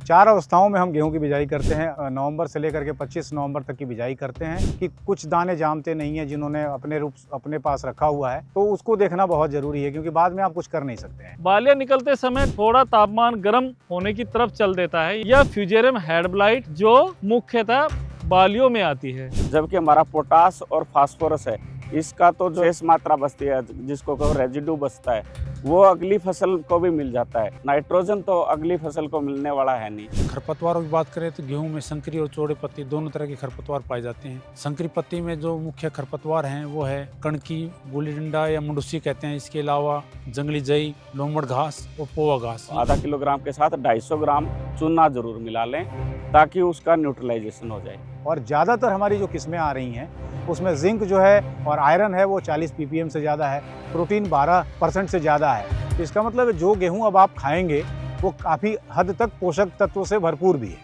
4 अवस्थाओं में हम गेहूं की बिजाई करते हैं। नवंबर से लेकर के 25 नवंबर तक की बिजाई करते हैं कि कुछ दाने जामते नहीं हैं जिन्होंने अपने पास रखा हुआ है, तो उसको देखना बहुत जरूरी है क्योंकि बाद में आप कुछ कर नहीं सकते हैं। बालियां निकलते समय थोड़ा तापमान गर्म होने की तरफ चल देता है। यह फ्यूजेरियम हेड ब्लाइट जो मुख्यतः बालियों में आती है। जबकि हमारा पोटास और फास्फोरस है, इसका तो जो शेष मात्रा बचती है जिसको कहो रेजिडू बचता है, वो अगली फसल को भी मिल जाता है। नाइट्रोजन तो अगली फसल को मिलने वाला है नहीं। खरपतवारों की बात करें तो गेहूं में संकरी और चौड़े पत्ती दोनों तरह के खरपतवार पाए जाते हैं। संकरी पत्ती में जो मुख्य खरपतवार हैं वो है कणकी, गुली डंडा या मुंडुसी कहते हैं। इसके अलावा जंगली जई, लोमड़ घास और पोवा घास। आधा किलोग्राम के साथ 250 ग्राम चूना जरूर मिला लें ताकि उसका न्यूट्रलाइजेशन हो जाए। और ज़्यादातर हमारी जो किस्में आ रही हैं उसमें जिंक जो है और आयरन है वो 40 ppm से ज़्यादा है, प्रोटीन 12% से ज़्यादा है। तो इसका मतलब जो गेहूं अब आप खाएंगे वो काफ़ी हद तक पोषक तत्वों से भरपूर भी है।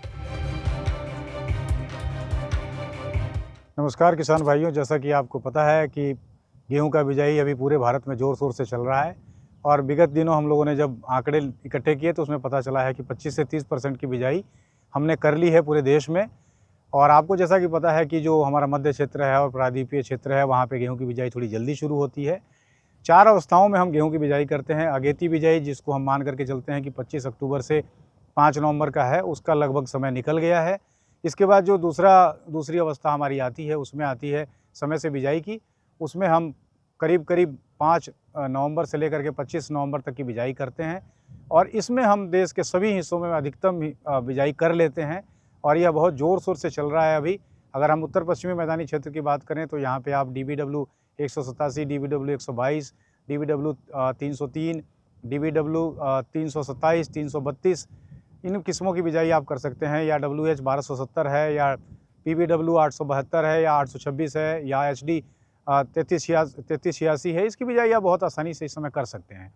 नमस्कार किसान भाइयों, जैसा कि आपको पता है कि गेहूं का बिजाई अभी पूरे भारत में ज़ोर शोर से चल रहा है और विगत दिनों हम लोगों ने जब आंकड़े इकट्ठे किए तो उसमें पता चला है कि 25 से 30% की बिजाई हमने कर ली है पूरे देश में। और आपको जैसा कि पता है कि जो हमारा मध्य क्षेत्र है और प्रायद्वीपीय क्षेत्र है वहाँ पे गेहूं की बिजाई थोड़ी जल्दी शुरू होती है। 4 अवस्थाओं में हम गेहूं की बिजाई करते हैं। अगेती बिजाई जिसको हम मान करके चलते हैं कि 25 अक्टूबर से 5 नवंबर का है, उसका लगभग समय निकल गया है। इसके बाद जो दूसरी अवस्था हमारी आती है उसमें आती है समय से बिजाई की। उसमें हम करीब 5 नवंबर से लेकर के 25 नवंबर तक की बिजाई करते हैं और इसमें हम देश के सभी हिस्सों में अधिकतम बिजाई कर लेते हैं और यह बहुत ज़ोर शोर से चल रहा है अभी। अगर हम उत्तर पश्चिमी मैदानी क्षेत्र की बात करें तो यहाँ पे आप DBW 187, DBW 122, DBW 303, DBW 327, 332 इन किस्मों की बिजाई आप कर सकते हैं, या WH 1270 है, या PBW 872 है, या 826 है, या HD 3386 है। इसकी बिजाई आप बहुत आसानी से इस समय कर सकते हैं।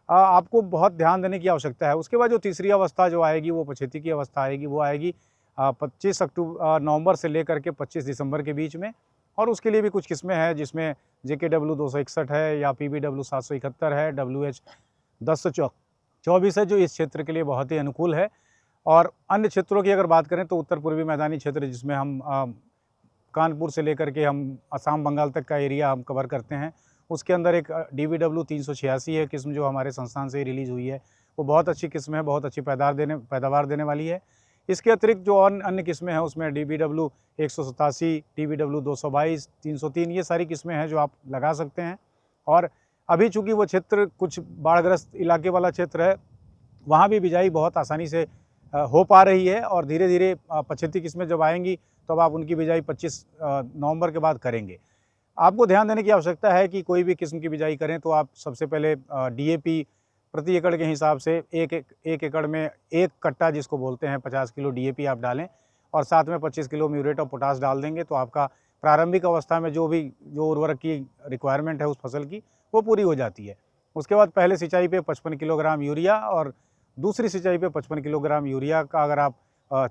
आपको बहुत ध्यान देने की आवश्यकता है। उसके बाद जो तीसरी अवस्था जो आएगी वो पछेती की अवस्था आएगी। वो आएगी 25 नवंबर से लेकर के 25 दिसंबर के बीच में और उसके लिए भी कुछ किस्में हैं जिसमें JKW 261 है, या PBW 771 है, WH 1024 है जो इस क्षेत्र के लिए बहुत ही अनुकूल है। और अन्य क्षेत्रों की अगर बात करें तो उत्तर पूर्वी मैदानी क्षेत्र जिसमें हम कानपुर से लेकर के हम असम बंगाल तक का एरिया हम कवर करते हैं, उसके अंदर एक DBW 386 है किस्म जो हमारे संस्थान से रिलीज़ हुई है। वो बहुत अच्छी किस्म है, बहुत अच्छी पैदावार देने वाली है। इसके अतिरिक्त जो अन्य किस्में हैं उसमें DBW 187, DBW 222, 303 ये सारी किस्में हैं जो आप लगा सकते हैं। और अभी चूँकि वो क्षेत्र कुछ बाढ़ग्रस्त इलाके वाला क्षेत्र है, वहाँ भी बिजाई बहुत आसानी से हो पा रही है और धीरे धीरे पछेती किस्में जब आएंगी तब तो आप उनकी बिजाई 25 नवंबर के बाद करेंगे। आपको ध्यान देने की आवश्यकता है कि कोई भी किस्म की बिजाई करें तो आप सबसे पहले DAP प्रति एकड़ के हिसाब से एक एकड़ में 1 कट्टा जिसको बोलते हैं 50 किलो DAP आप डालें और साथ में 25 किलो म्यूरेट ऑफ पोटास डाल देंगे तो आपका प्रारंभिक अवस्था में जो उर्वरक की रिक्वायरमेंट है उस फसल की वो पूरी हो जाती है। उसके बाद पहले सिंचाई पे 55 किलोग्राम यूरिया और दूसरी सिंचाई पे 55 किलोग्राम यूरिया का अगर आप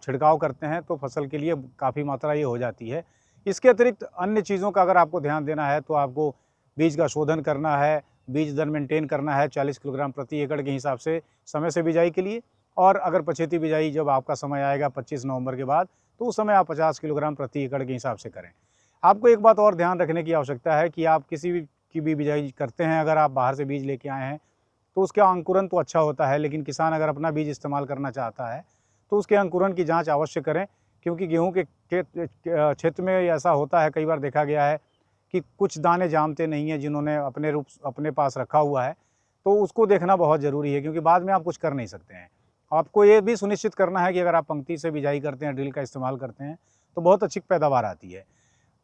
छिड़काव करते हैं तो फसल के लिए काफ़ी मात्रा ये हो जाती है। इसके अतिरिक्त अन्य चीज़ों का अगर आपको ध्यान देना है तो आपको बीज का शोधन करना है, बीज दर मेंटेन करना है 40 किलोग्राम प्रति एकड़ के हिसाब से समय से बिजाई के लिए। और अगर पछेती बिजाई जब आपका समय आएगा 25 नवंबर के बाद तो उस समय आप 50 किलोग्राम प्रति एकड़ के हिसाब से करें। आपको एक बात और ध्यान रखने की आवश्यकता है कि आप किसी भी की भी बिजाई करते हैं, अगर आप बाहर से बीज लेके आए हैं तो उसका अंकुरन तो अच्छा होता है, लेकिन किसान अगर अपना बीज इस्तेमाल करना चाहता है तो उसके अंकुरन की जाँच अवश्य करें क्योंकि गेहूँ के क्षेत्र में ऐसा होता है, कई बार देखा गया है कि कुछ दाने जामते नहीं हैं जिन्होंने अपने पास रखा हुआ है, तो उसको देखना बहुत ज़रूरी है क्योंकि बाद में आप कुछ कर नहीं सकते हैं। आपको ये भी सुनिश्चित करना है कि अगर आप पंक्ति से बिजाई करते हैं, ड्रिल का इस्तेमाल करते हैं तो बहुत अच्छी पैदावार आती है।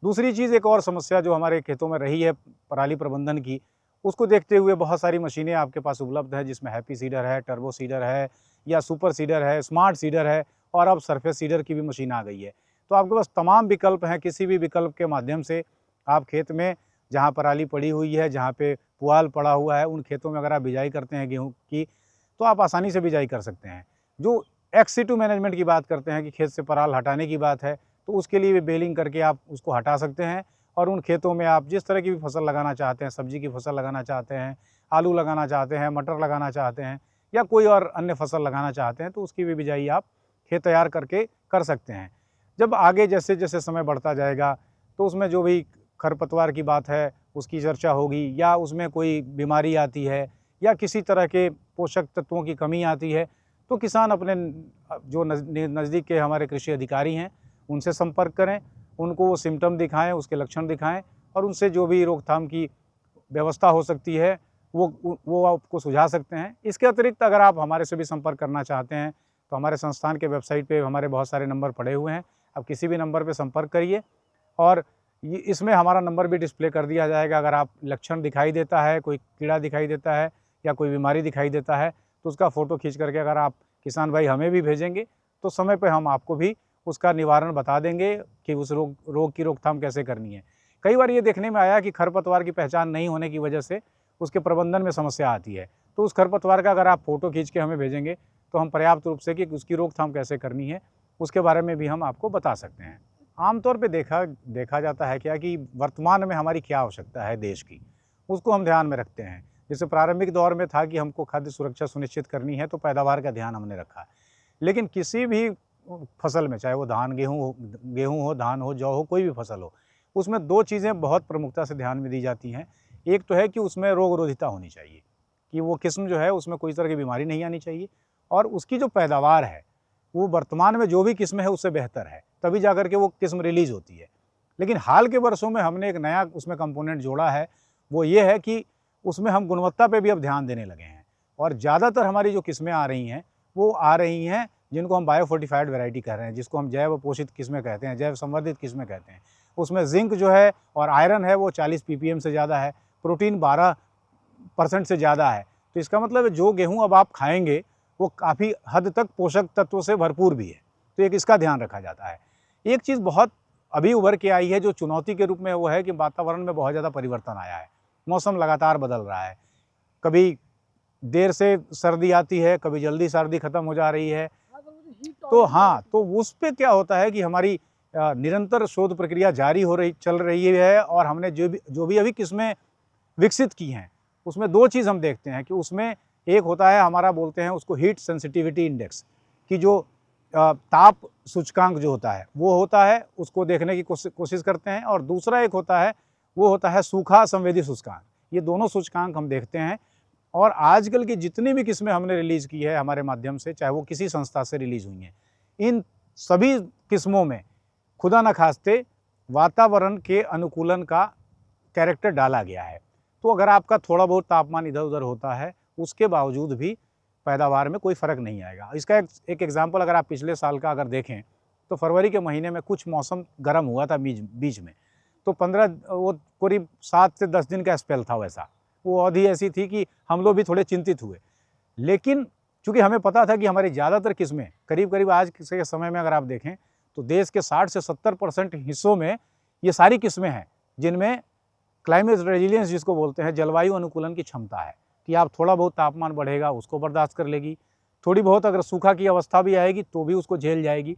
दूसरी चीज़, एक और समस्या जो हमारे खेतों में रही है पराली प्रबंधन की, उसको देखते हुए बहुत सारी मशीनें आपके पास उपलब्ध है जिसमें हैप्पी सीडर है, टर्बो सीडर है, या सुपर सीडर है, स्मार्ट सीडर है और अब सरफेस सीडर की भी मशीन आ गई है। तो आपके पास तमाम विकल्प हैं। किसी भी विकल्प के माध्यम से आप खेत में जहाँ पराली पड़ी हुई है, जहाँ पे पुआल पड़ा हुआ है, उन खेतों में अगर आप बिजाई करते हैं गेहूं की तो आप आसानी से बिजाई कर सकते हैं। जो ex-situ मैनेजमेंट की बात करते हैं कि खेत से पराल हटाने की बात है, तो उसके लिए भी बेलिंग करके आप उसको हटा सकते हैं और उन खेतों में आप जिस तरह की भी फसल लगाना चाहते हैं, सब्जी की फसल लगाना चाहते हैं, आलू लगाना चाहते हैं, मटर लगाना चाहते हैं या कोई और अन्य फसल लगाना चाहते हैं तो उसकी भी बिजाई आप खेत तैयार करके कर सकते हैं। जब आगे जैसे जैसे समय बढ़ता जाएगा तो उसमें जो भी खरपतवार की बात है उसकी चर्चा होगी, या उसमें कोई बीमारी आती है या किसी तरह के पोषक तत्वों की कमी आती है, तो किसान अपने जो नज़दीक के हमारे कृषि अधिकारी हैं उनसे संपर्क करें, उनको वो सिम्टम दिखाएं, उसके लक्षण दिखाएं और उनसे जो भी रोकथाम की व्यवस्था हो सकती है वो आपको सुझा सकते हैं। इसके अतिरिक्त अगर आप हमारे से भी संपर्क करना चाहते हैं तो हमारे संस्थान के वेबसाइट पे हमारे बहुत सारे नंबर पड़े हुए हैं, आप किसी भी नंबर पे संपर्क करिए और इसमें हमारा नंबर भी डिस्प्ले कर दिया जाएगा। अगर आप लक्षण दिखाई देता है, कोई कीड़ा दिखाई देता है या कोई बीमारी दिखाई देता है तो उसका फ़ोटो खींच करके अगर आप किसान भाई हमें भी भेजेंगे तो समय पे हम आपको भी उसका निवारण बता देंगे कि उस रोग की रोकथाम कैसे करनी है। कई बार ये देखने में आया कि खरपतवार की पहचान नहीं होने की वजह से उसके प्रबंधन में समस्या आती है, तो उस खरपतवार का अगर आप फ़ोटो खींच के हमें भेजेंगे तो हम पर्याप्त रूप से कि उसकी रोकथाम कैसे करनी है उसके बारे में भी हम आपको बता सकते हैं। आमतौर पे देखा जाता है क्या कि वर्तमान में हमारी क्या आवश्यकता है देश की, उसको हम ध्यान में रखते हैं। जैसे प्रारंभिक दौर में था कि हमको खाद्य सुरक्षा सुनिश्चित करनी है तो पैदावार का ध्यान हमने रखा, लेकिन किसी भी फसल में, चाहे वो गेहूँ हो, धान हो, जौ हो, कोई भी फसल हो, उसमें दो चीज़ें बहुत प्रमुखता से ध्यान में दी जाती हैं। एक तो है कि उसमें रोगरोधिता होनी चाहिए, कि वो किस्म जो है उसमें कोई तरह की बीमारी नहीं आनी चाहिए, और उसकी जो पैदावार है वो वर्तमान में जो भी किस्म है उससे बेहतर है, तभी जाकर के वो किस्म रिलीज़ होती है। लेकिन हाल के वर्षों में हमने एक नया उसमें कंपोनेंट जोड़ा है, वो ये है कि उसमें हम गुणवत्ता पे भी अब ध्यान देने लगे हैं, और ज़्यादातर हमारी जो किस्में आ रही हैं वो आ रही हैं जिनको हम बायोफोर्टिफाइड वैरायटी कह रहे हैं, जिसको हम जैव पोषित किस्में कहते हैं, जैव संवर्धित किस्में कहते हैं। उसमें जिंक जो है और आयरन है वो 40 ppm से ज़्यादा है, प्रोटीन 12% से ज़्यादा है। तो इसका मतलब जो गेहूँ अब आप खाएंगे वो काफ़ी हद तक पोषक तत्वों से भरपूर भी है, तो एक इसका ध्यान रखा जाता है। एक चीज़ बहुत अभी उभर के आई है जो चुनौती के रूप में, वो है कि वातावरण में बहुत ज़्यादा परिवर्तन आया है, मौसम लगातार बदल रहा है, कभी देर से सर्दी आती है, कभी जल्दी सर्दी ख़त्म हो जा रही है। तो उस पे क्या होता है कि हमारी निरंतर शोध प्रक्रिया चल रही है, और हमने जो भी अभी किस्में विकसित की हैं उसमें दो चीज़ हम देखते हैं कि उसमें एक होता है हमारा, बोलते हैं उसको हीट सेंसिटिविटी इंडेक्स, कि जो ताप सूचकांक जो होता है वो होता है, उसको देखने की कोशिश करते हैं, और दूसरा एक होता है वो होता है सूखा संवेदी सूचकांक। ये दोनों सूचकांक हम देखते हैं, और आजकल की जितनी भी किस्में हमने रिलीज़ की है हमारे माध्यम से, चाहे वो किसी संस्था से रिलीज़ हुई हैं, इन सभी किस्मों में खुदा न खास्ते वातावरण के अनुकूलन का कैरेक्टर डाला गया है। तो अगर आपका थोड़ा बहुत तापमान इधर उधर होता है उसके बावजूद भी पैदावार में कोई फ़र्क नहीं आएगा। इसका एक एग्जाम्पल अगर आप पिछले साल का अगर देखें तो फरवरी के महीने में कुछ मौसम गर्म हुआ था बीच में, तो वो करीब 7 से 10 दिन का स्पेल था वैसा, वो अवधि ऐसी थी कि हम लोग भी थोड़े चिंतित हुए। लेकिन चूँकि हमें पता था कि हमारी ज़्यादातर किस्में करीब आज के समय में अगर आप देखें तो देश के 60 से 70% हिस्सों में ये सारी किस्में हैं जिनमें क्लाइमेट रेजिलियंस जिसको बोलते हैं, जलवायु अनुकूलन की क्षमता है, कि आप थोड़ा बहुत तापमान बढ़ेगा उसको बर्दाश्त कर लेगी, थोड़ी बहुत अगर सूखा की अवस्था भी आएगी तो भी उसको झेल जाएगी।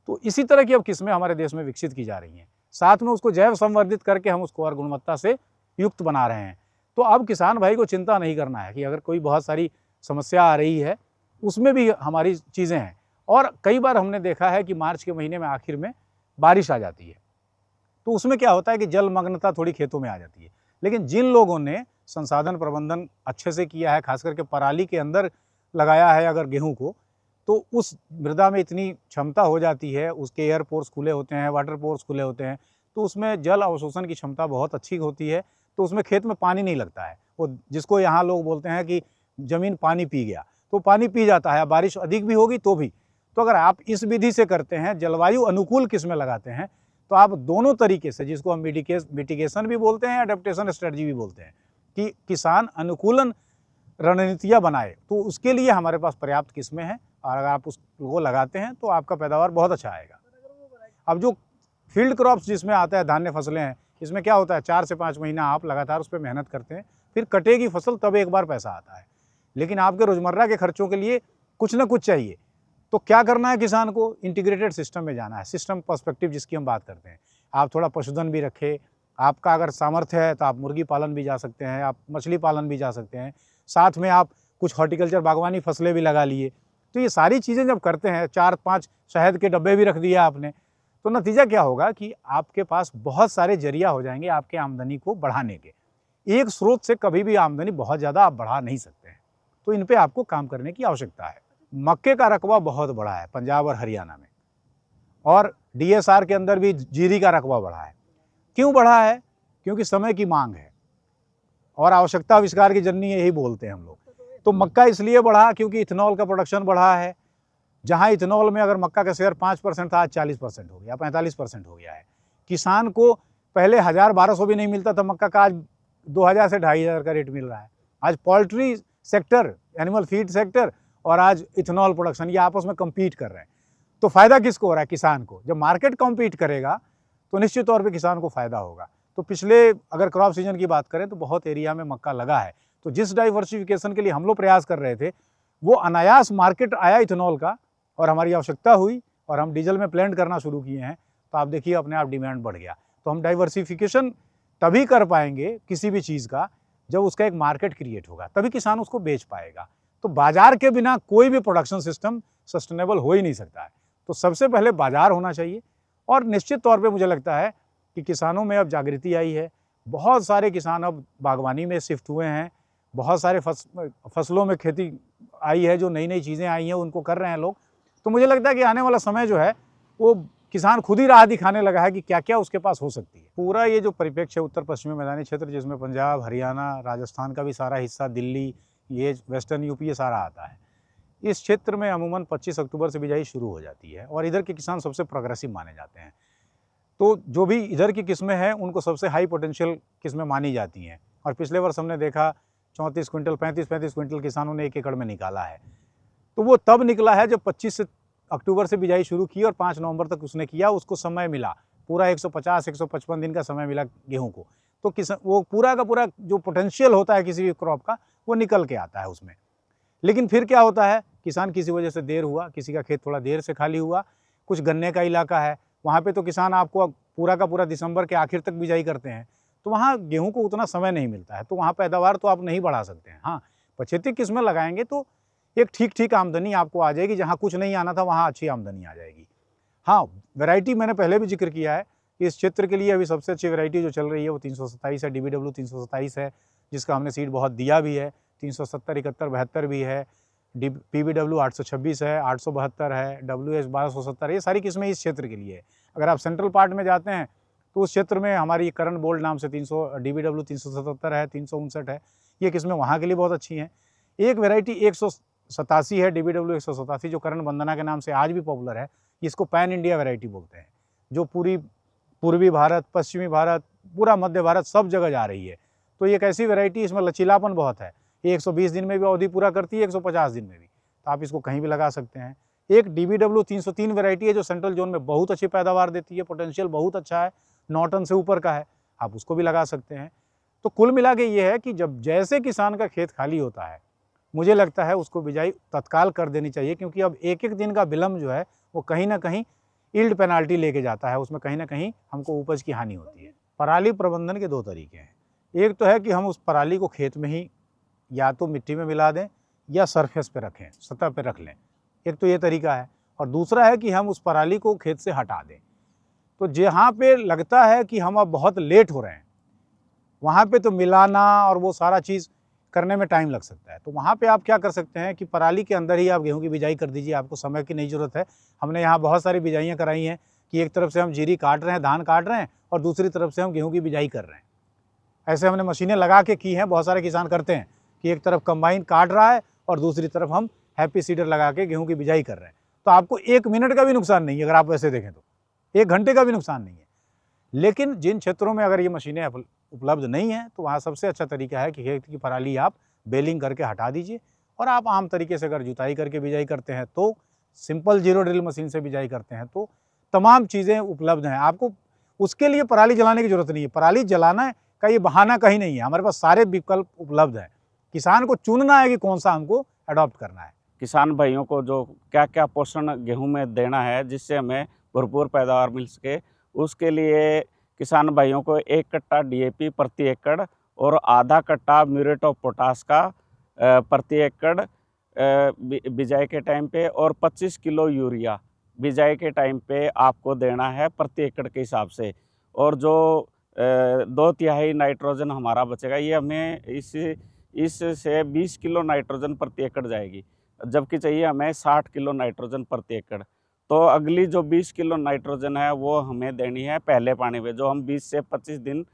तो इसी तरह की अब किस्में हमारे देश में विकसित की जा रही हैं, साथ में उसको जैव संवर्धित करके हम उसको और गुणवत्ता से युक्त बना रहे हैं। तो अब किसान भाई को चिंता नहीं करना है कि अगर कोई बहुत सारी समस्या आ रही है उसमें भी हमारी चीज़ें हैं। और कई बार हमने देखा है कि मार्च के महीने में आखिर में बारिश आ जाती है, तो उसमें क्या होता है कि जलमग्नता थोड़ी खेतों में आ जाती है। लेकिन जिन लोगों ने संसाधन प्रबंधन अच्छे से किया है, खास करके पराली के अंदर लगाया है अगर गेहूं को, तो उस मृदा में इतनी क्षमता हो जाती है, उसके एयर पोर्स खुले होते हैं, वाटर पोर्स खुले होते हैं, तो उसमें जल अवशोषण की क्षमता बहुत अच्छी होती है, तो उसमें खेत में पानी नहीं लगता है। वो जिसको यहाँ लोग बोलते हैं कि ज़मीन पानी पी गया, तो पानी पी जाता है, बारिश अधिक भी होगी तो भी। तो अगर आप इस विधि से करते हैं, जलवायु अनुकूल किस्में लगाते हैं, तो आप दोनों तरीके से, जिसको हम मिटिगेशन भी बोलते हैं, अडेप्टेशन स्ट्रेटजी भी बोलते हैं, कि किसान अनुकूलन रणनीतियाँ बनाए, तो उसके लिए हमारे पास पर्याप्त किस्में हैं, और अगर आप उसको लगाते हैं तो आपका पैदावार बहुत अच्छा आएगा। अब जो फील्ड क्रॉप्स जिसमें आता है, धान्य फसलें हैं, इसमें क्या होता है 4 से 5 महीना आप लगातार उस पर मेहनत करते हैं, फिर कटेगी फसल तब एक बार पैसा आता है। लेकिन आपके रोज़मर्रा के खर्चों के लिए कुछ ना कुछ चाहिए, तो क्या करना है किसान को? इंटीग्रेटेड सिस्टम में जाना है, सिस्टम पर्सपेक्टिव जिसकी हम बात करते हैं। आप थोड़ा पशुधन भी रखें, आपका अगर सामर्थ्य है तो आप मुर्गी पालन भी जा सकते हैं, आप मछली पालन भी जा सकते हैं, साथ में आप कुछ हॉर्टिकल्चर बागवानी फसलें भी लगा लिए, तो ये सारी चीज़ें जब करते हैं, 4-5 शहद के डब्बे भी रख दिया आपने, तो नतीजा क्या होगा कि आपके पास बहुत सारे जरिया हो जाएंगे आपके आमदनी को बढ़ाने के। एक स्रोत से कभी भी आमदनी बहुत ज़्यादा आप बढ़ा नहीं सकते हैं, तो इन पे आपको काम करने की आवश्यकता है। मक्के का रकबा बहुत बड़ा है पंजाब और हरियाणा में, और DSR के अंदर भी जीरी का रकबा बढ़ा है। क्यों बढ़ा है? क्योंकि समय की मांग है और आवश्यकता आविष्कार की जननी यही बोलते हैं हम लोग। तो मक्का इसलिए बढ़ा क्योंकि इथेनॉल का प्रोडक्शन बढ़ा है। जहां इथेनॉल में अगर मक्का का शेयर 5% था, आज 40% हो गया, 45% हो गया है। किसान को पहले 1000-1200 भी नहीं मिलता था मक्का का, आज 2000 से 2500 का रेट मिल रहा है। आज poultry sector, animal feed sector और आज इथेनॉल प्रोडक्शन, ये आपस में कम्पीट कर रहे हैं। तो फ़ायदा किसको हो रहा है? किसान को। जब मार्केट कम्पीट करेगा तो निश्चित तौर पे किसान को फ़ायदा होगा। तो पिछले अगर क्रॉप सीजन की बात करें तो बहुत एरिया में मक्का लगा है। तो जिस डाइवर्सिफिकेशन के लिए हम लोग प्रयास कर रहे थे, वो अनायास मार्केट आया इथेनॉल का और हमारी आवश्यकता हुई और हम डीजल में प्लांट करना शुरू किए हैं, तो आप देखिए अपने आप डिमांड बढ़ गया। तो हम डाइवर्सिफिकेशन तभी कर पाएंगे किसी भी चीज़ का जब उसका एक मार्केट क्रिएट होगा, तभी किसान उसको बेच पाएगा। तो बाजार के बिना कोई भी प्रोडक्शन सिस्टम सस्टेनेबल हो ही नहीं सकता है। तो सबसे पहले बाजार होना चाहिए, और निश्चित तौर पे मुझे लगता है कि किसानों में अब जागृति आई है। बहुत सारे किसान अब बागवानी में शिफ्ट हुए हैं, बहुत सारे फसलों में खेती आई है, जो नई नई चीज़ें आई हैं उनको कर रहे हैं लोग। तो मुझे लगता है कि आने वाला समय जो है वो किसान खुद ही राह दिखाने लगा है कि क्या क्या उसके पास हो सकती है। पूरा ये जो परिप्रेक्ष्य है उत्तर पश्चिमी मैदानी क्षेत्र, जिसमें पंजाब, हरियाणा, राजस्थान का भी सारा हिस्सा, दिल्ली, ये वेस्टर्न यूपी, ये सारा आता है। इस क्षेत्र में अमूमन 25 अक्टूबर से बिजाई शुरू हो जाती है और इधर के किसान सबसे प्रोग्रेसिव माने जाते हैं। तो जो भी इधर की किस्में हैं उनको सबसे हाई पोटेंशियल किस्में मानी जाती हैं। और पिछले वर्ष हमने देखा 34 क्विंटल, 35 क्विंटल किसानों ने 1 एकड़ में निकाला है। तो वो तब निकला है जब 25 अक्टूबर से बिजाई शुरू की और 5 नवंबर तक उसने किया, उसको समय मिला, पूरा 150-155 दिन का समय मिला गेहूं को। तो किसान वो पूरा का पूरा जो पोटेंशियल होता है किसी भी क्रॉप का, वो निकल के आता है उसमें। लेकिन फिर क्या होता है, किसान किसी वजह से देर हुआ, किसी का खेत थोड़ा देर से खाली हुआ, कुछ गन्ने का इलाका है, वहाँ पे तो किसान आपको पूरा का पूरा दिसंबर के आखिर तक बिजाई करते हैं, तो वहाँ गेहूं को उतना समय नहीं मिलता है, तो वहाँ पैदावार तो आप नहीं बढ़ा सकते हैं। हाँ, पछेती किस्में लगाएंगे तो एक ठीक आमदनी आपको आ जाएगी, जहाँ कुछ नहीं आना था वहाँ अच्छी आमदनी आ जाएगी। हाँ, वैरायटी मैंने पहले भी जिक्र किया है कि इस क्षेत्र के लिए अभी सबसे अच्छी वैरायटी जो चल रही है वो 327 है, DBW 327 है, जिसका हमने सीड बहुत दिया भी है। 370, 71, 72 भी है, PBW 826 है, 872 है, WS 1270, ये सारी किस्में इस क्षेत्र के लिए है। अगर आप सेंट्रल पार्ट में जाते हैं तो उस क्षेत्र में हमारी करण बोल्ड नाम से 300 DBW 377 है, 359 है, ये किस्में वहाँ के लिए बहुत अच्छी हैं। एक वैरायटी 187 है, DBW 187, जो करण वंदना के नाम से आज भी पॉपुलर है। इसको पैन इंडिया वैरायटी बोलते हैं, जो पूर्वी भारत, पश्चिमी भारत, पूरा मध्य भारत, सब जगह जा रही है। तो ये एक ऐसी वैरायटी, इसमें लचीलापन बहुत है। ये 120 दिन में भी अवधि पूरा करती है, 150 दिन में भी, तो आप इसको कहीं भी लगा सकते हैं। एक DBW 303 वैरायटी है जो सेंट्रल जोन में बहुत अच्छी पैदावार देती है, पोटेंशियल बहुत अच्छा है, 9 टन से ऊपर का है, आप उसको भी लगा सकते हैं। तो कुल मिला के ये है कि जब जैसे किसान का खेत खाली होता है, मुझे लगता है उसको बिजाई तत्काल कर देनी चाहिए, क्योंकि अब एक दिन का विलम्ब जो है वो कहीं ना कहीं यील्ड पेनाल्टी लेके जाता है, उसमें कहीं ना कहीं हमको उपज की हानि होती है। पराली प्रबंधन के 2 तरीके हैं। एक तो है कि हम उस पराली को खेत में ही या तो मिट्टी में मिला दें या सरफेस पे रखें, सतह पे रख लें, एक तो ये तरीका है। और दूसरा है कि हम उस पराली को खेत से हटा दें। तो जहाँ पे लगता है कि हम अब बहुत लेट हो रहे हैं, वहाँ पे तो मिलाना और वो सारा चीज़ करने में टाइम लग सकता है। तो वहाँ पे आप क्या कर सकते हैं कि पराली के अंदर ही आप गेहूं की बिजाई कर दीजिए, आपको समय की नहीं ज़रूरत है। हमने यहाँ बहुत सारी बिजाइयाँ कराई हैं कि एक तरफ से हम जीरी काट रहे हैं, धान काट रहे हैं, और दूसरी तरफ से हम गेहूँ की बिजाई कर रहे हैं। ऐसे हमने मशीनें लगा के की हैं, बहुत सारे किसान करते हैं कि एक तरफ कंबाइन काट रहा है और दूसरी तरफ हम हैप्पी सीडर लगा के गेहूँ की बिजाई कर रहे हैं। तो आपको 1 मिनट का भी नुकसान नहीं है, अगर आप वैसे देखें तो 1 घंटे का भी नुकसान नहीं है। लेकिन जिन क्षेत्रों में अगर ये मशीनें उपलब्ध नहीं हैं, तो वहाँ सबसे अच्छा तरीका है कि खेत की पराली आप बेलिंग करके हटा दीजिए, और आप आम तरीके से अगर जुताई करके बिजाई करते हैं, तो सिंपल जीरो ड्रिल मशीन से बिजाई करते हैं, तो तमाम चीज़ें उपलब्ध हैं। आपको उसके लिए पराली जलाने की ज़रूरत नहीं है। पराली जलाना का ये बहाना कहीं नहीं है, हमारे पास सारे विकल्प उपलब्ध हैं। किसान को चुनना है कि कौन सा हमको अडॉप्ट करना है। किसान भाइयों को जो क्या क्या पोषण गेहूं में देना है जिससे हमें भरपूर पैदावार मिल सके, उसके लिए किसान भाइयों को 1 कट्टा DAP प्रति एकड़ और आधा कट्टा म्यूरेट ऑफ पोटास का प्रति एकड़ बिजाई के टाइम पे और 25 किलो यूरिया बिजाई के टाइम पे आपको देना है प्रति एकड़ के हिसाब से। और जो 2/3 नाइट्रोजन हमारा बचेगा, ये हमें इससे 20 किलो नाइट्रोजन प्रति एकड़ जाएगी, जबकि चाहिए हमें 60 किलो नाइट्रोजन प्रति एकड़। तो अगली जो 20 किलो नाइट्रोजन है वो हमें देनी है पहले पानी में, जो हम 20 से 25 दिन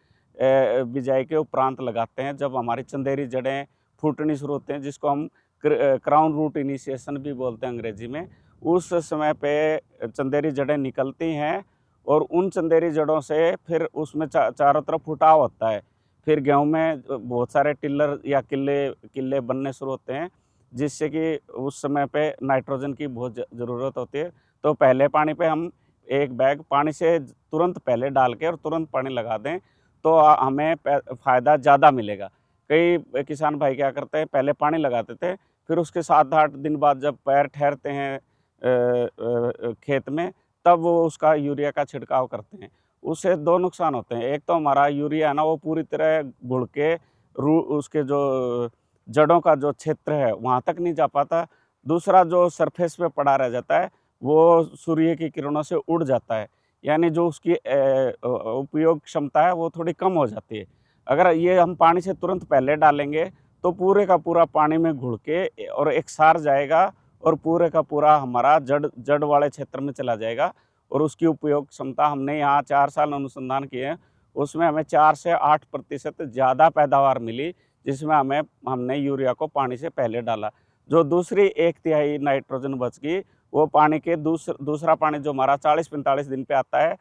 बिजाई के उपरांत लगाते हैं, जब हमारी चंदेरी जड़ें फूटनी शुरू होते हैं, जिसको हम क्राउन रूट इनिशिएशन भी बोलते हैं अंग्रेजी में। उस समय पे चंदेरी जड़ें निकलती हैं और उन चंदेरी जड़ों से फिर उसमें चारों तरफ फुटाव होता है। फिर गेहूं में बहुत सारे टिल्लर या किल्ले बनने शुरू होते हैं, जिससे कि उस समय पे नाइट्रोजन की बहुत ज़रूरत होती है। तो पहले पानी पे हम एक बैग पानी से तुरंत पहले डाल के और तुरंत पानी लगा दें तो हमें फ़ायदा ज़्यादा मिलेगा। कई किसान भाई क्या करते हैं, पहले पानी लगाते थे, फिर उसके 7-8 दिन बाद जब पैर ठहरते हैं खेत में, तब वो उसका यूरिया का छिड़काव करते हैं। उससे 2 नुकसान होते हैं। एक तो हमारा यूरिया है ना, वो पूरी तरह घुल के उसके जो जड़ों का जो क्षेत्र है वहाँ तक नहीं जा पाता। दूसरा, जो सरफेस पे पड़ा रह जाता है वो सूर्य की किरणों से उड़ जाता है, यानी जो उसकी उपयोग क्षमता है वो थोड़ी कम हो जाती है। अगर ये हम पानी से तुरंत पहले डालेंगे तो पूरे का पूरा पानी में घुल के और एकसार जाएगा और पूरे का पूरा हमारा जड़ वाले क्षेत्र में चला जाएगा। और उसकी उपयोग क्षमता, हमने यहाँ 4 साल अनुसंधान किए हैं, उसमें हमें 4 से 8% ज़्यादा पैदावार मिली, जिसमें हमने यूरिया को पानी से पहले डाला। जो दूसरी 1/3 नाइट्रोजन बच गई, वो पानी के दूसरा पानी जो हमारा 40-45 दिन पे आता है,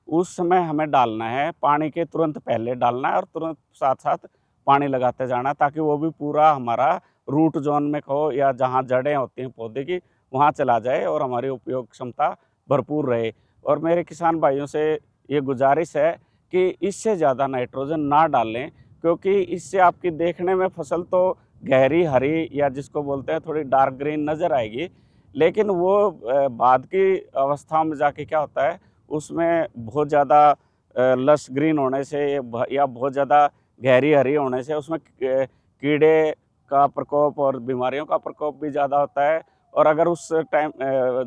उस समय हमें डालना है, पानी के तुरंत पहले डालना है और तुरंत साथ साथ पानी लगाते जाना, ताकि वो भी पूरा हमारा रूट जोन में कहो या जहाँ जड़ें होती हैं पौधे की, वहाँ चला जाए और हमारी उपयोग क्षमता भरपूर रहे। और मेरे किसान भाइयों से ये गुजारिश है कि इससे ज़्यादा नाइट्रोजन ना डालें, क्योंकि इससे आपकी देखने में फसल तो गहरी हरी या जिसको बोलते हैं थोड़ी डार्क ग्रीन नज़र आएगी, लेकिन वो बाद की अवस्था में जाके क्या होता है, उसमें बहुत ज़्यादा लश ग्रीन होने से या बहुत ज़्यादा गहरी हरी होने से उसमें कीड़े का प्रकोप और बीमारियों का प्रकोप भी ज़्यादा होता है। और अगर उस टाइम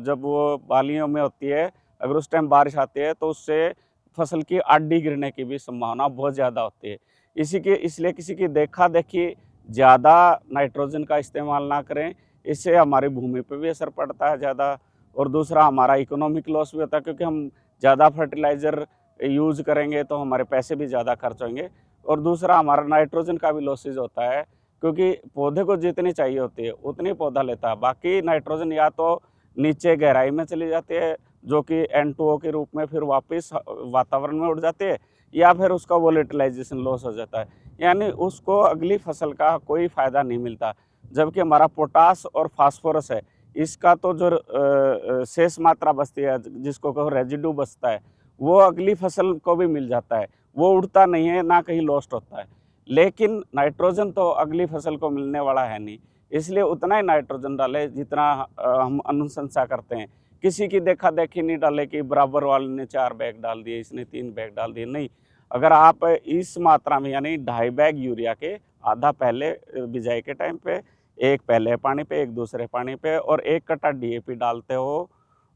जब वो बालियों में होती है, अगर उस टाइम बारिश आती है तो उससे फसल की आड़ी गिरने की भी संभावना बहुत ज़्यादा होती है। इसलिए किसी की देखा देखी ज़्यादा नाइट्रोजन का इस्तेमाल ना करें, इससे हमारी भूमि पर भी असर पड़ता है ज़्यादा। और दूसरा, हमारा इकोनॉमिक लॉस भी होता है, क्योंकि हम ज़्यादा फर्टिलाइज़र यूज़ करेंगे तो हमारे पैसे भी ज़्यादा खर्च होंगे। और दूसरा, हमारा नाइट्रोजन का भी लॉसेज होता है, क्योंकि पौधे को जितनी चाहिए होती है उतनी पौधा लेता है। बाकी नाइट्रोजन या तो नीचे गहराई में चली जाती है, जो कि N2O के रूप में फिर वापस वातावरण में उड़ जाती है, या फिर उसका वोलेटिलाइजेशन लॉस हो जाता है, यानी उसको अगली फसल का कोई फ़ायदा नहीं मिलता। जबकि हमारा पोटास और फास्फोरस है, इसका तो जो शेष मात्रा बचती है, जिसको कहो रेजिडू बचता है, वो अगली फसल को भी मिल जाता है। वो उड़ता नहीं है, ना कहीं लॉस्ट होता है। लेकिन नाइट्रोजन तो अगली फसल को मिलने वाला है नहीं, इसलिए उतना ही नाइट्रोजन डालें जितना हम अनुशंसा करते हैं। किसी की देखा देखी नहीं डाले कि बराबर वाले ने 4 बैग डाल दिए, इसने 3 बैग डाल दिए, नहीं। अगर आप इस मात्रा में, यानी 2.5 बैग यूरिया के आधा पहले बिजाई के टाइम पे, 1 पहले पानी पे, 1 दूसरे पानी पे, और 1 कट्टा DAP डालते हो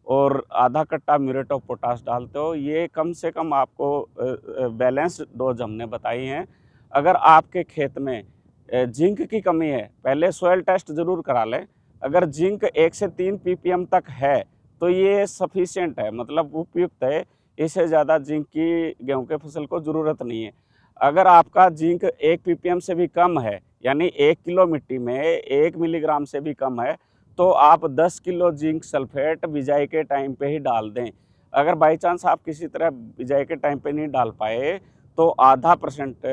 और आधा कट्टा म्यूरेट ऑफ पोटाश डालते हो, ये कम से कम आपको बैलेंस्ड डोज हमने बताई हैं। अगर आपके खेत में जिंक की कमी है, पहले सॉइल टेस्ट ज़रूर करा लें। अगर जिंक 1 से 3 ppm तक है तो ये सफिशिएंट है, मतलब उपयुक्त है। इससे ज़्यादा जिंक की गेहूं के फसल को ज़रूरत नहीं है। अगर आपका जिंक 1 ppm से भी कम है, यानी 1 किलो मिट्टी में 1 मिलीग्राम से भी कम है, तो आप 10 किलो जिंक सल्फेट बिजाई के टाइम पे ही डाल दें। अगर बाई चांस आप किसी तरह बिजाई के टाइम पे नहीं डाल पाए, तो आधा %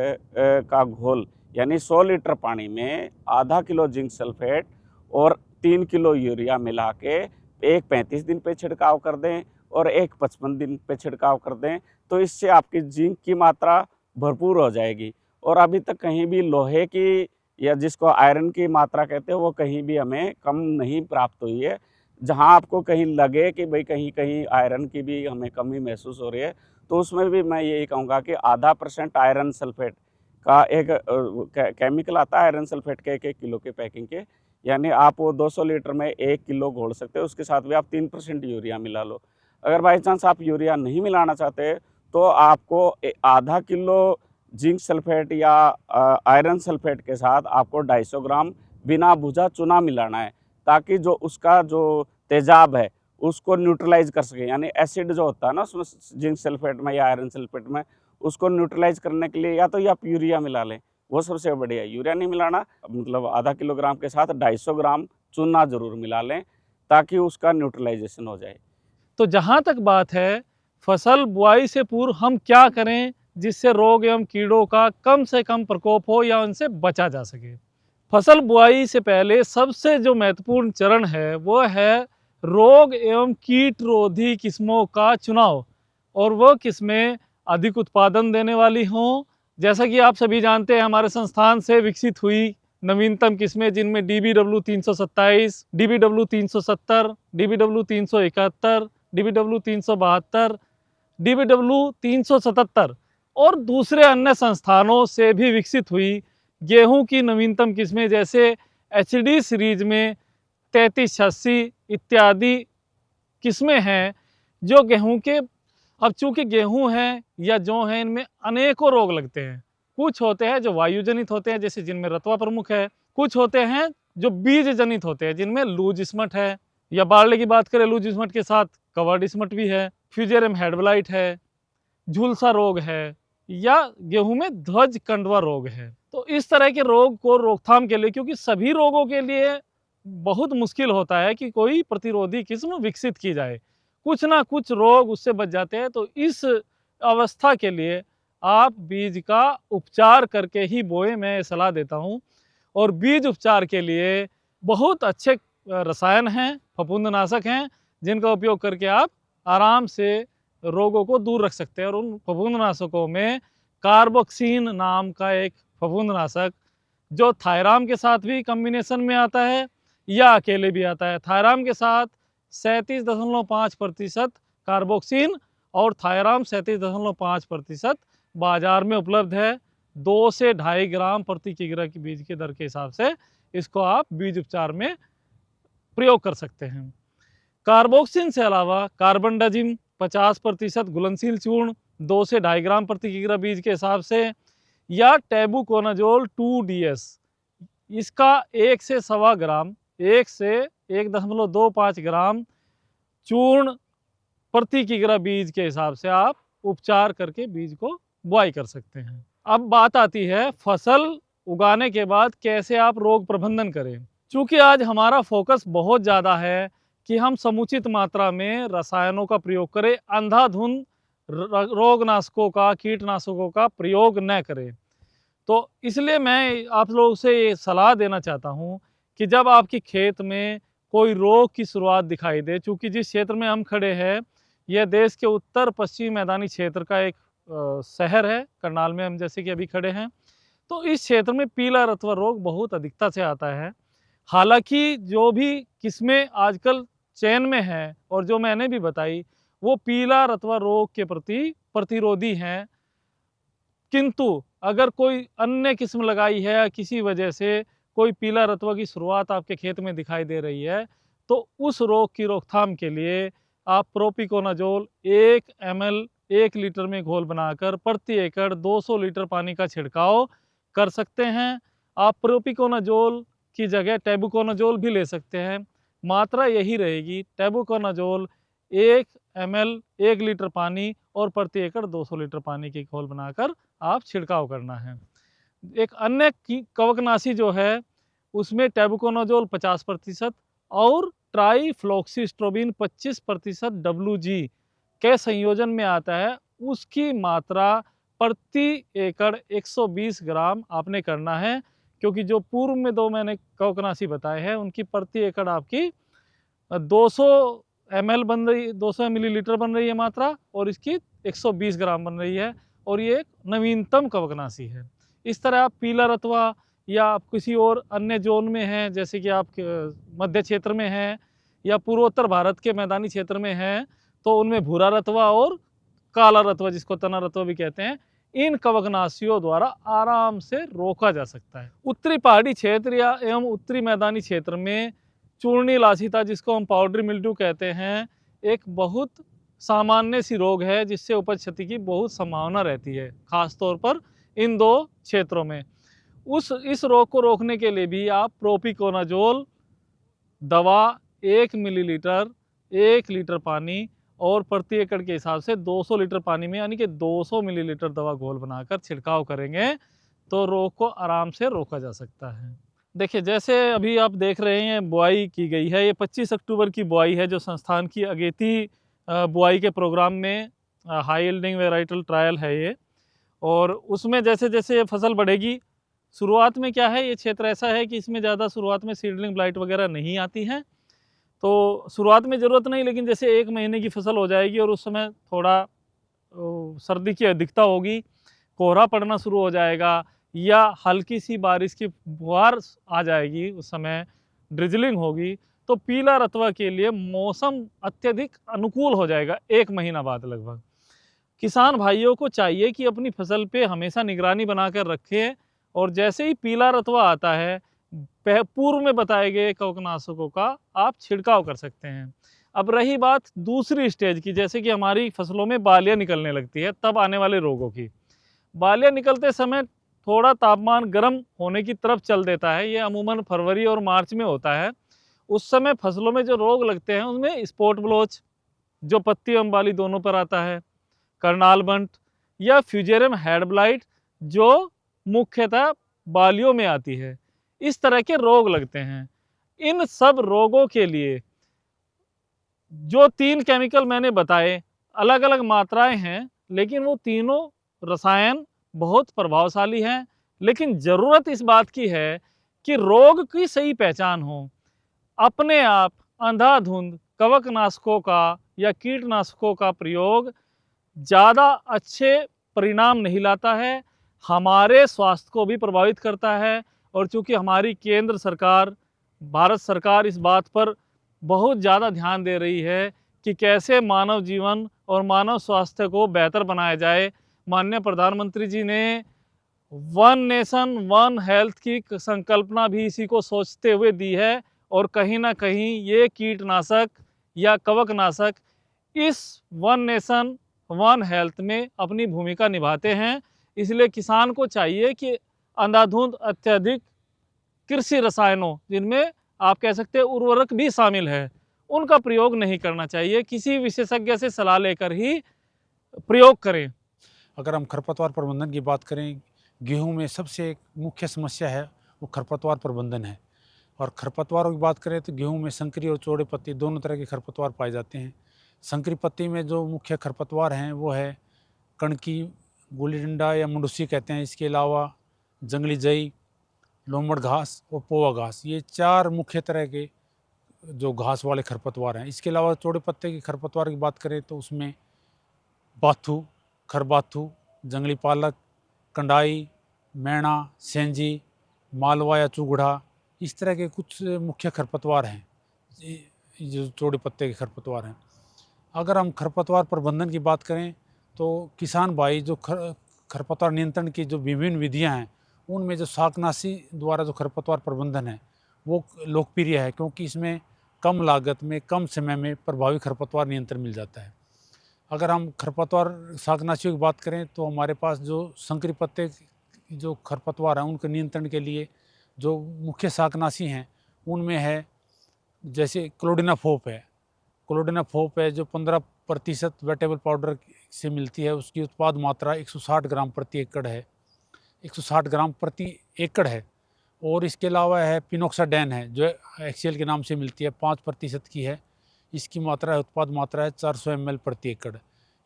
का घोल, यानी 100 लीटर पानी में आधा किलो जिंक सल्फेट और 3 किलो यूरिया मिला के एक 35 दिन पे छिड़काव कर दें और एक 55 दिन पे छिड़काव कर दें, तो इससे आपकी जिंक की मात्रा भरपूर हो जाएगी। और अभी तक कहीं भी लोहे की या जिसको आयरन की मात्रा कहते हैं, वो कहीं भी हमें कम नहीं प्राप्त हुई है। जहां आपको कहीं लगे कि भाई कहीं कहीं आयरन की भी हमें कमी महसूस हो रही है, तो उसमें भी मैं यही कहूँगा कि आधा % आयरन सल्फेट का एक केमिकल आता है, आयरन सल्फेट के 1-1 किलो के पैकिंग के, यानी आप वो 200 लीटर में 1 किलो घोल सकते हो, उसके साथ भी आप 3% यूरिया मिला लो। अगर बाई चांस आप यूरिया नहीं मिलाना चाहते तो आपको आधा किलो जिंक सल्फेट या आयरन सल्फेट के साथ आपको 250 ग्राम बिना भुजा चूना मिलाना है, ताकि जो उसका जो तेजाब है उसको न्यूट्रलाइज कर सके। यानी एसिड जो होता है ना उसमें जिंक सल्फेट में या आयरन सल्फेट में, उसको न्यूट्रलाइज करने के लिए या तो आप यूरिया मिला लें, वो सबसे बढ़िया है। यूरिया नहीं मिलाना, मतलब आधा किलोग्राम के साथ 250 ग्राम चूना ज़रूर मिला लें, ताकि उसका न्यूट्रलाइजेशन हो जाए। तो जहाँ तक बात है फसल बुआई से पूर्व हम क्या करें जिससे रोग एवं कीड़ों का कम से कम प्रकोप हो या उनसे बचा जा सके। फसल बुआई से पहले सबसे जो महत्वपूर्ण चरण है वो है रोग एवं कीट रोधी किस्मों का चुनाव, और वो किस्में अधिक उत्पादन देने वाली हों। जैसा कि आप सभी जानते हैं हमारे संस्थान से विकसित हुई नवीनतम किस्में जिनमें DBW 327, DBW 370, DBW 371, DBW 372, DBW 377 और दूसरे अन्य संस्थानों से भी विकसित हुई गेहूं की नवीनतम किस्में जैसे HD सीरीज में 3386 इत्यादि किस्में हैं जो गेहूं के, अब चूंकि गेहूं हैं या जौ हैं इनमें अनेकों रोग लगते हैं। कुछ होते हैं जो वायुजनित होते हैं जैसे जिनमें रतवा प्रमुख है, कुछ होते हैं जो बीज जनित होते हैं जिनमें लूज स्मट है, या बारले की बात करें लूज स्मट के साथ कवर्ड स्मट भी है, फ्यूजेरियम हेड ब्लाइट है, झुलसा रोग है, या गेहूं में ध्वज कंडवा रोग है। तो इस तरह के रोग को रोकथाम के लिए, क्योंकि सभी रोगों के लिए बहुत मुश्किल होता है कि कोई प्रतिरोधी किस्म विकसित की जाए, कुछ ना कुछ रोग उससे बच जाते हैं। तो इस अवस्था के लिए आप बीज का उपचार करके ही बोए, मैं सलाह देता हूं। और बीज उपचार के लिए बहुत अच्छे रसायन हैं, फफूंदनाशक हैं, जिनका उपयोग करके आप आराम से रोगों को दूर रख सकते हैं। और उन फफूंदनाशकों में कार्बोक्सिन नाम का एक फफूंदनाशक जो थायराम के साथ भी कॉम्बिनेशन में आता है या अकेले भी आता है। थायराम के साथ 37.5% कार्बोक्सिन और थायराम 37.5% बाजार में उपलब्ध है। 2 से 2.5 ग्राम प्रति किग्रा की बीज के दर के हिसाब से इसको आप बीज उपचार में प्रयोग कर सकते हैं। कार्बोक्सिन से अलावा कार्बनडाजिम 50% घुलनशील चूर्ण 2 से 2.5 ग्राम प्रति किग्रा बीज के हिसाब से, या टेबुकोनाजोल 2DS इसका 1 से 1.25 ग्राम, 1 से 1.25 ग्राम चूर्ण प्रति किग्रा बीज के हिसाब से आप उपचार करके बीज को बुआई कर सकते हैं। अब बात आती है फसल उगाने के बाद कैसे आप रोग प्रबंधन करें। चूँकि आज हमारा फोकस बहुत ज़्यादा है कि हम समुचित मात्रा में रसायनों का प्रयोग करें, अंधाधुंध रोगनाशकों का, कीटनाशकों का प्रयोग न करें। तो इसलिए मैं आप लोगों से ये सलाह देना चाहता हूँ कि जब आपके खेत में कोई रोग की शुरुआत दिखाई दे, चूँकि जिस क्षेत्र में हम खड़े हैं यह देश के उत्तर पश्चिमी मैदानी क्षेत्र का एक शहर है, करनाल में हम जैसे कि अभी खड़े हैं, तो इस क्षेत्र में पीला रतवा रोग बहुत अधिकता से आता है। हालांकि जो भी किस्में आजकल चयन में हैं और जो मैंने भी बताई वो पीला रतवा रोग के प्रति प्रतिरोधी हैं, किंतु अगर कोई अन्य किस्म लगाई है या किसी वजह से कोई पीला रतवा की शुरुआत आपके खेत में दिखाई दे रही है तो उस रोग की रोकथाम के लिए आप प्रोपिकोनाजोल 1 ml 1 लीटर में घोल बनाकर प्रति एकड़ 200 लीटर पानी का छिड़काव कर सकते हैं। आप प्रोपिकोनाजोल की जगह टेबुकोनाजोल भी ले सकते हैं, मात्रा यही रहेगी, टेबुकोनाजोल 1 ml 1 लीटर पानी और प्रति एकड़ 200 लीटर पानी की घोल बनाकर आप छिड़काव करना है। एक अन्य कवकनाशी जो है उसमें टेबुकोनाजोल 50% और ट्राइफ्लॉक्सीस्ट्रोबिन 25% WG के संयोजन में आता है, उसकी मात्रा प्रति एकड़ 120 ग्राम आपने करना है। क्योंकि जो पूर्व में 2 मैंने कवकनाशी बताए हैं उनकी प्रति एकड़ आपकी 200 ml बन रही, 200 मिलीलीटर बन रही है मात्रा, और इसकी 120 ग्राम बन रही है, और ये एक नवीनतम कवकनाशी है। इस तरह आप पीला रतवा या आप किसी और अन्य जोन में हैं, जैसे कि आप मध्य क्षेत्र में हैं या पूर्वोत्तर भारत के मैदानी क्षेत्र में हैं, तो उनमें भूरा रतवा और काला रतवा जिसको तना रतवा भी कहते हैं, इन कवकनाशियों द्वारा आराम से रोका जा सकता है। उत्तरी पहाड़ी क्षेत्र या एवं उत्तरी मैदानी क्षेत्र में चूर्णी लासिता, जिसको हम पाउडरी मिल्ड्यू कहते हैं, एक बहुत सामान्य सी रोग है जिससे उपज क्षति की बहुत संभावना रहती है, खास तौर पर इन दो क्षेत्रों में। इस रोग को रोकने के लिए भी आप प्रोपिकोनाजोल दवा 1 मिलीलीटर 1 लीटर पानी और प्रति एकड़ के हिसाब से 200 लीटर पानी में यानी कि 200 मिलीलीटर दवा घोल बनाकर छिड़काव करेंगे तो रोग को आराम से रोका जा सकता है। देखिए, जैसे अभी आप देख रहे हैं बुआई की गई है, ये 25 अक्टूबर की बुआई है जो संस्थान की अगेती बुआई के प्रोग्राम में हाई यील्डिंग वेराइटल ट्रायल है ये। और उसमें जैसे जैसे ये फसल बढ़ेगी, शुरुआत में क्या है, ये क्षेत्र ऐसा है कि इसमें ज़्यादा शुरुआत में सीडलिंग ब्लाइट वगैरह नहीं आती हैं, तो शुरुआत में ज़रूरत नहीं, लेकिन जैसे 1 महीने की फसल हो जाएगी और उस समय थोड़ा सर्दी की अधिकता होगी, कोहरा पड़ना शुरू हो जाएगा या हल्की सी बारिश की फुहार आ जाएगी, उस समय ड्रिजलिंग होगी, तो पीला रतवा के लिए मौसम अत्यधिक अनुकूल हो जाएगा 1 महीना बाद लगभग। किसान भाइयों को चाहिए कि अपनी फसल पे हमेशा निगरानी बनाकर रखें और जैसे ही पीला रतवा आता है, पूर्व में बताए गए कवकनाशकों का आप छिड़काव कर सकते हैं। अब रही बात दूसरी स्टेज की, जैसे कि हमारी फसलों में बालियाँ निकलने लगती है, तब आने वाले रोगों की। बालियाँ निकलते समय थोड़ा तापमान गर्म होने की तरफ चल देता है, ये अमूमन फरवरी और मार्च में होता है। उस समय फसलों में जो रोग लगते हैं उनमें स्पॉट ब्लोच, जो पत्ती एवं बाली दोनों पर आता है, करनाल बंट या फ्यूजेरियम हेड ब्लाइट जो मुख्यतः बालियों में आती है, इस तरह के रोग लगते हैं। इन सब रोगों के लिए जो 3 केमिकल मैंने बताए, अलग अलग मात्राएं हैं, लेकिन वो तीनों रसायन बहुत प्रभावशाली हैं। लेकिन ज़रूरत इस बात की है कि रोग की सही पहचान हो। अपने आप अंधाधुंध कवकनाशकों का या कीटनाशकों का प्रयोग ज़्यादा अच्छे परिणाम नहीं लाता है, हमारे स्वास्थ्य को भी प्रभावित करता है। और चूँकि हमारी केंद्र सरकार, भारत सरकार इस बात पर बहुत ज़्यादा ध्यान दे रही है कि कैसे मानव जीवन और मानव स्वास्थ्य को बेहतर बनाया जाए, माननीय प्रधानमंत्री जी ने 1 नेशन 1 हेल्थ की संकल्पना भी इसी को सोचते हुए दी है। और कहीं ना कहीं ये कीटनाशक या कवकनाशक इस 1 नेशन 1 हेल्थ में अपनी भूमिका निभाते हैं। इसलिए किसान को चाहिए कि अंधाधुंध अत्यधिक कृषि रसायनों, जिनमें आप कह सकते हैं उर्वरक भी शामिल है, उनका प्रयोग नहीं करना चाहिए। किसी विशेषज्ञ से सलाह लेकर ही प्रयोग करें। अगर हम खरपतवार प्रबंधन की बात करें, गेहूं में सबसे एक मुख्य समस्या है वो खरपतवार प्रबंधन है। और खरपतवारों की बात करें तो गेहूं में संकरी और चौड़े पत्ती दोनों तरह के खरपतवार पाए जाते हैं। संकरी पत्ती में जो मुख्य खरपतवार हैं वो है कणकी, गुली डंडा या मुंडुसी कहते हैं। इसके अलावा जंगली जई, लोमड़ घास और पोवा घास, ये 4 मुख्य तरह के जो घास वाले खरपतवार हैं। इसके अलावा चौड़े पत्ते के खरपतवार की बात करें तो उसमें बाथू, खरबाथू, जंगली पालक, कंडाई, मैना, सेंजी, मालवा या चुगड़ा, इस तरह के कुछ मुख्य खरपतवार हैं जो चौड़े पत्ते के खरपतवार हैं। अगर हम खरपतवार प्रबंधन की बात करें तो किसान भाई जो खरपतवार नियंत्रण की जो विभिन्न विधियां हैं, उनमें जो शाकनाशी द्वारा जो खरपतवार प्रबंधन है वो लोकप्रिय है, क्योंकि इसमें कम लागत में कम समय में प्रभावी खरपतवार नियंत्रण मिल जाता है। अगर हम खरपतवार शाकनाशियों की बात करें तो हमारे पास जो संकरी पत्ते जो खरपतवार हैं उनके नियंत्रण के लिए जो मुख्य शाकनाशी हैं उनमें है जैसे क्लोडिनाफोप है। क्लोडिनाफोप है जो 15% वेटेबल पाउडर से मिलती है, उसकी उत्पाद मात्रा 160 ग्राम प्रति एकड़ है, 160 ग्राम प्रति एकड़ है। और इसके अलावा है पिनोक्साडैन है जो एक्सीएल के नाम से मिलती है, 5% की है, इसकी मात्रा है, उत्पाद मात्रा है 400 ml प्रति एकड़।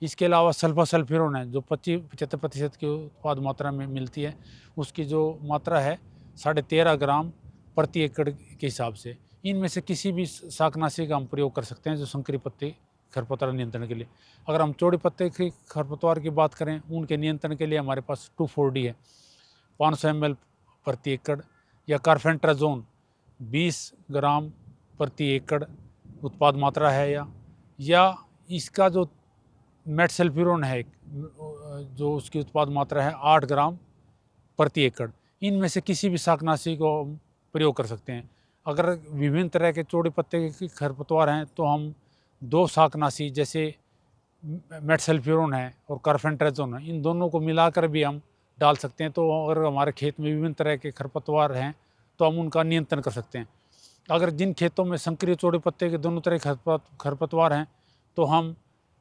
इसके अलावा सल्फासल्फिरोन है जो 25-75% की उत्पाद मात्रा में मिलती है, उसकी जो मात्रा है 13.5 ग्राम प्रति एकड़ के हिसाब से। इनमें से किसी भी शाकनाशी का हम प्रयोग कर सकते हैं जो संकरी पत्ते खरपतवार नियंत्रण के लिए। अगर हम चौड़े पत्ते की खरपतवार की बात करें, उनके नियंत्रण के लिए हमारे पास 2,4-D है, 500 ml प्रति एकड़, या कार्फेंट्राजोन 20 ग्राम प्रति एकड़ उत्पाद मात्रा है, या इसका जो मेटसल्फिरोन है जो उसकी उत्पाद मात्रा है 8 ग्राम प्रति एकड़। इनमें से किसी भी शाकनाशी को प्रयोग कर सकते हैं। अगर विभिन्न तरह के चौड़े पत्ते के खरपतवार हैं तो हम 2 शाकनाशी जैसे मेटसल्फ्यूरोन है और कार्फेंट्राजोन है, इन दोनों को मिलाकर भी हम डाल सकते हैं। तो अगर हमारे खेत में विभिन्न तरह के खरपतवार हैं तो हम उनका नियंत्रण कर सकते हैं। अगर जिन खेतों में संकरीय चौड़े पत्ते के दोनों तरह खरपतवार हैं तो हम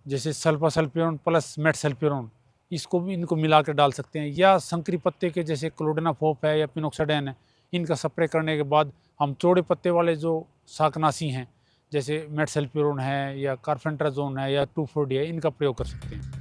जैसे सल्फासल्फ्यूरोन प्लस मेटसल्फ्यूरोन इनको मिलाकर डाल सकते हैं, या संकरी पत्ते के जैसे क्लोडेनाफोप है या पिनोक्साडेन है, इनका स्प्रे करने के बाद हम चौड़े पत्ते वाले जो शाकनाशी हैं जैसे मेटसल्फ्यूरोन है या कार्फेंट्राजोन है या 2,4-D है, इनका प्रयोग कर सकते हैं।